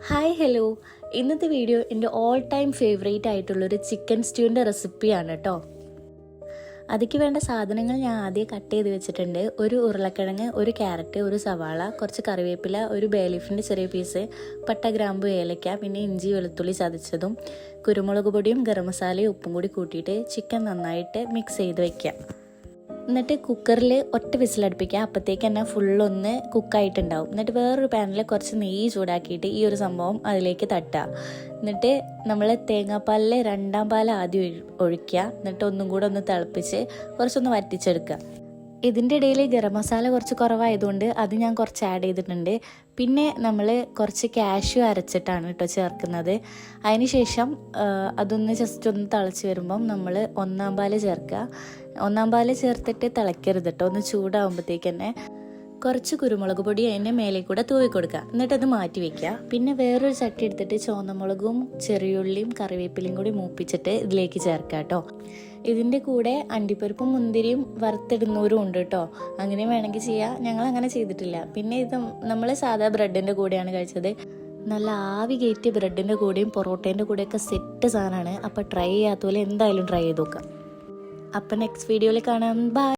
Hi hello, ഇന്നത്തെ video എൻ്റെ all time favourite ആയിട്ടുള്ളൊരു ചിക്കൻ സ്റ്റ്യൂവിൻ്റെ റെസിപ്പിയാണ് കേട്ടോ. അതിക്ക് വേണ്ട സാധനങ്ങൾ ഞാൻ ആദ്യം കട്ട് ചെയ്ത് വെച്ചിട്ടുണ്ട്. ഒരു ഉരുളക്കിഴങ്ങ്, ഒരു ക്യാരറ്റ്, ഒരു സവാള, കുറച്ച് കറിവേപ്പില, ഒരു ബേ ലീഫിൻ്റെ ചെറിയ പീസ്, പട്ട, ഗ്രാമ്പു, ഏലക്ക, പിന്നെ ഇഞ്ചി വെളുത്തുള്ളി ചതച്ചതും, കുരുമുളക് പൊടിയും ഗരം മസാലയും ഉപ്പും കൂടി കൂട്ടിയിട്ട് ചിക്കൻ നന്നായിട്ട് മിക്സ് ചെയ്ത് വയ്ക്കുക. എന്നിട്ട് കുക്കറിൽ ഒറ്റ വിസിലടുപ്പിക്കുക. അപ്പോഴത്തേക്ക് തന്നെ ഫുള്ളൊന്ന് കുക്കായിട്ടുണ്ടാവും. എന്നിട്ട് വേറൊരു പാനിൽ കുറച്ച് നെയ്യ് ചൂടാക്കിയിട്ട് ഈ ഒരു സംഭവം അതിലേക്ക് തട്ടുക. എന്നിട്ട് നമ്മൾ തേങ്ങാപ്പാലിൽ 2ാം പാൽ ആദ്യം ഒഴിക്കുക. എന്നിട്ട് ഒന്നും കൂടെ ഒന്ന് തിളപ്പിച്ച് കുറച്ചൊന്ന് വറ്റിച്ചെടുക്കുക. ഇതിൻ്റെ ഇടയിൽ ഗരം മസാല കുറച്ച് കുറവായതുകൊണ്ട് അത് ഞാൻ കുറച്ച് ആഡ് ചെയ്തിട്ടുണ്ട്. പിന്നെ നമ്മൾ കുറച്ച് കാഷ്യൂ അരച്ചിട്ടാണ് കേട്ടോ ചേർക്കുന്നത്. അതിന് ശേഷം അതൊന്ന് ജസ്റ്റ് ഒന്ന് തിളച്ച് വരുമ്പം നമ്മൾ 1ാം പാൽ ചേർക്കുക. 1ാം പാൽ ചേർത്തിട്ട് തിളയ്ക്കരുത് കേട്ടോ. ഒന്ന് ചൂടാകുമ്പോഴത്തേക്ക് തന്നെ കുറച്ച് കുരുമുളക് പൊടി അതിൻ്റെ മേലെ കൂടെ തൂവി കൊടുക്കുക. എന്നിട്ടത് മാറ്റി വയ്ക്കുക. പിന്നെ വേറൊരു ചട്ടി എടുത്തിട്ട് ചുവന്നമുളകും ചെറിയുള്ളിയും കറിവേപ്പിലയും കൂടി മൂപ്പിച്ചിട്ട് ഇതിലേക്ക് ചേർക്കുക കേട്ടോ. ഇതിൻ്റെ കൂടെ അണ്ടിപ്പരിപ്പും മുന്തിരിയും വറുത്തിടുന്നവരും ഉണ്ട് കേട്ടോ. അങ്ങനെ വേണമെങ്കിൽ ചെയ്യാം. ഞങ്ങൾ അങ്ങനെ ചെയ്തിട്ടില്ല. പിന്നെ ഇത് നമ്മൾ സാധാ ബ്രെഡിൻ്റെ കൂടെയാണ് കഴിച്ചത്. നല്ല ആവി കയറ്റിയ ബ്രെഡിൻ്റെ കൂടെയും പൊറോട്ടേൻ്റെ കൂടെയൊക്കെ സെറ്റ് സാധനമാണ്. അപ്പോൾ ട്രൈ ചെയ്യാത്ത പോലെ എന്തായാലും ട്രൈ ചെയ്ത് നോക്കാം. അപ്പം നെക്സ്റ്റ് വീഡിയോയിൽ കാണാം. ബൈ.